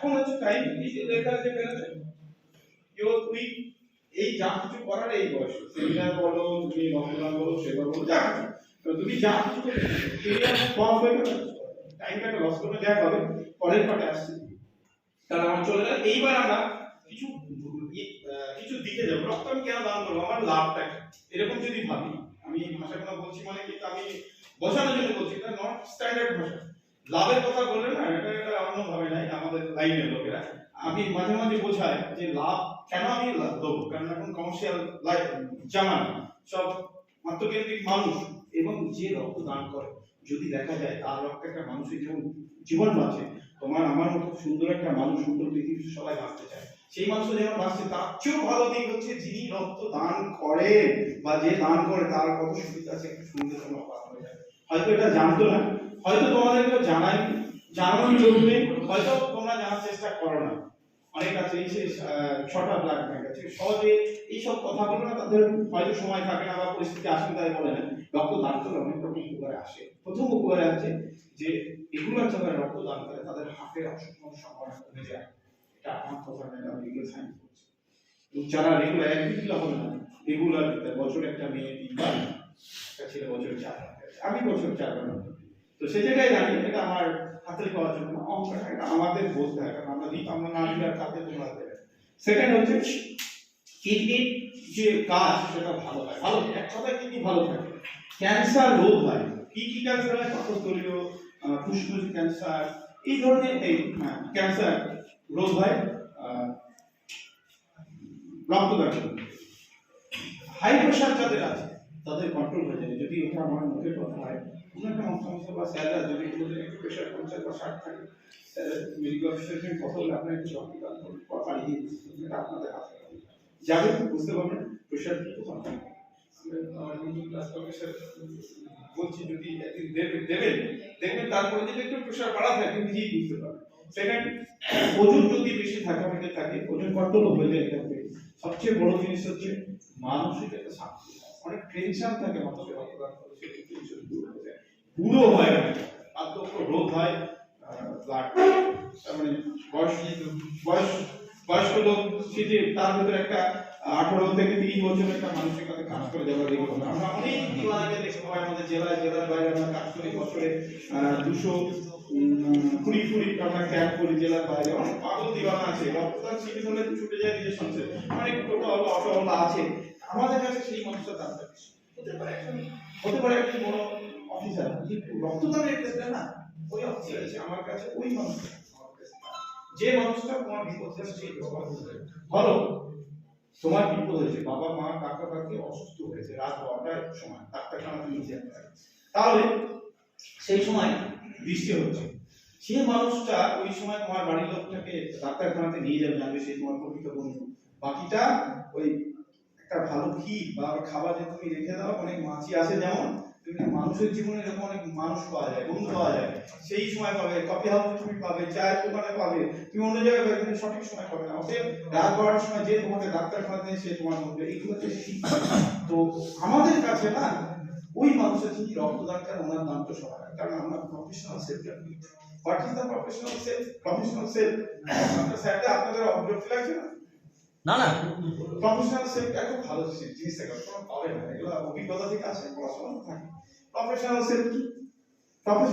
এখন হচ্ছে টাইম, এই যে লেখা আছে এখানে কেউ তুই এই যা কিছু করার এই বয়স, সেমিনার বলো, তুমি রক্তদান বলো, সেবা বলো, যা কিছু তুমি যা কিছু ক্যারিয়ার ফর্ম হয়ে গেল, টাইমটাকে লস করে দেওয়া হবে। পরের পার্টে আসছি, তাহলে আমার চলে গেল। এইবার আমরা কিছু কিছু দিকে যাবো। রক্ত আমি কেন দান করবো, আমার লাভটা এরকম যদি ভাবি, আমি ভাষাগুলো বলছি মানে কিন্তু আমি বোঝানোর জন্য বলছি, এটা নট স্ট্যান্ডার্ড ভাষা। লাভের কথা বললে না, এটা অন্য ভাবে নাই আমাদের লাইনের লোকেরা। আমি মাঝে মাঝে বোঝাই যে লাভ কেন আমি লাভ দেবো, কারণ এখন কমার্শিয়াল লাইফ জামান সব আত্মকেন্দ্রিক মানুষ, এবং যে রক্ত দান করে যদি দেখা যায় তার রক্তে একটা মানুষের যেমন জীবন বাঁচে, তোমার আমার মতো সুন্দর একটা মানুষ, সুন্দর পৃথিবীতে সবাই বাঁচতে চায়, সেই মানুষ যেমন বাঁচছে, তার চেয়েও ভালো দিক হচ্ছে যিনি রক্ত দান করে বা যে দান করে তার কত সুবিধা আছে, একটু সুন্দর কোনো অবাক হয়ে যায়। হয়তো এটা জানতো না, হয়তো তোমাদেরকে জানাই, জানানোর জরুরি, হয়তো তোমরা জানার চেষ্টা করো না। অনেক আছে এই যে 6টা ব্লাড ব্যাংক আছে, সহজে এইসব কথা বলে না, তাদের হয়তো সময় থাকে না বা পরিস্থিতি আসে তাই বলে না। রক্ত দান করে অনেক রকম উপকারে আসে। প্রথম উপকারে আছে যে এগুলো যারা রক্ত দান করে তাদের হার্টের অসুখের সম্ভাবনা কমে যায়। এটা আমার কথা না, আমি রেগুলার সাইন্স করছি। যারা রেগুলার একদিন হবে না, রেগুলার বছরে একটা মেয়ে 3 বার, একটা ছেলে বছরে 4 বার, আমি বছরে 4 বার। তো সেই জায়গায় জানি এটা আমার হাতে পাওয়ার জন্য অঙ্কটা এটা আমাদের বলতে হয়, কারণ আমরা দিই, আমরা না দিলে আর কাছে তোমরা দেবে। সেকেন্ড হচ্ছে কিডনির যে কাজ সেটা ভালো হয়, ভালো এক কথায় কিডনি ভালো থাকে। ক্যান্সার রোগ হয়, কি কি ক্যান্সার হয়, পাকস্থলীয়, ফুসফুস ক্যান্সার, এই ধরনের এই ক্যান্সার রোগ হয় রক্তদান। হাই প্রেশার যাদের আছে তাদের কন্ট্রোল হয়ে যায়, যদি এটা আমার মুখের কথা হয়, কোনো একটা সমস্যা বা স্যালার যদি একটু প্রেশার 50 বা 60 থাকে, মেডিকেল অফিসারের কথা বলে আপনার একটু রক্তদান পাঠিয়ে দিচ্ছি, এটা আপনাদের হাতে যাবে, বুঝতে পারবেন প্রেশার কি কথা। আমার কিন্তু ক্লাস প্রফেসর বলছি যদি একদিন দেবেন দেখবেন, তারপরে যদি একটু প্রেশার বাড়া থাকে নিজেই বুঝতে পারবেন। সেকেন্ড, ওজন যদি বেশি থাকা হতে থাকে, ওজন কন্ট্রোল হয়ে যায়। সবচেয়ে বড় জিনিস হচ্ছে মানসিক একটা শান্তি, অনেক টেনশন থাকে মানুষের রক্তদান করে, সেই টেনশন দূর হয়ে যায়, বুড়ো হয় না, বার্ধক্য রোগ হয়, ব্লাড মানে বয়স্ক লোক সেটি তার ভিতরে একটা 18 থেকে 30 বছরের একটা মানুষের কাছে কাজ করে যাওয়ার দিকে আমরা অনেক দিওয়ানাকে দেখতে পাই আমাদের জেলায়, জেলার বাইরে আমরা কাজ করি, বছরে 220 আমরা ক্যাম্প করি জেলার বাইরে। অনেক পাগল দিওয়ানা আছে, রক্তদান শিবির হলে ছুটে যায় নিজের সংসার, অনেক টোটো অটোওয়ালা আছে, আমাদের কাছে সেই মানুষটা দাঁড়াতে হতে পারে একটি বড় অফিসার, কিন্তু রক্তদানের ক্ষেত্রে না ওই অফিসার আছে আমার কাছে, ওই মানুষটা যে মানুষটা তোমার বিপদ সেই ধরো তোমার বিপদ হয়েছে, বাবা মা কাকা কাকি অসুস্থ হয়েছে, রাত 12টার সময় ডাক্তারখানাতে নিয়ে যেতে হবে, তাহলে সেই সময় বৃষ্টি হচ্ছে, সেই মানুষটা ওই সময় তোমার বাড়ির লোকটাকে ডাক্তারখানাতে নিয়ে যাবে, জানবে সেই তোমার প্রকৃত বন্ধু। বাকিটা ওই একটা ভালো ঘি বা খাবার যে তুমি রেখে দাও, অনেক মাছি আসে যেমন, তুমি মানুষের জীবনে এরকম অনেক মানুষ পাওয়া যায়, বন্ধু পাওয়া যায়, সেই সময় পাবে, কফি হাউসে তুমি পাবে, চায়ের দোকানে পাবে, তুমি অন্য জায়গায় পাবে, কিন্তু সঠিক সময় পাবে না। অতএব রাত 12টার সময় যে তোমাকে ডাক্তারখানাতে সে তোমার বন্ধু, এইগুলো হচ্ছে শিক্ষা। তো আমাদের কাছে না ওই মানুষের যিনি রক্তদান করেন ওনার নাম তো সবাই, কারণ আমরা professional sector. What is the professional cell? Professional cell আপনাদের স্যারটা আপনাদের অবজেক্ট লাগছে না? না না, প্রফেশনাল সেলটা খুব ভালো জিনিস, থেকে কোনো পাবে না, এগুলো অভিজ্ঞতা থেকে আসে, পড়াশোনা থাকে। প্রফেশনাল সেল কি? প্রফেশনাল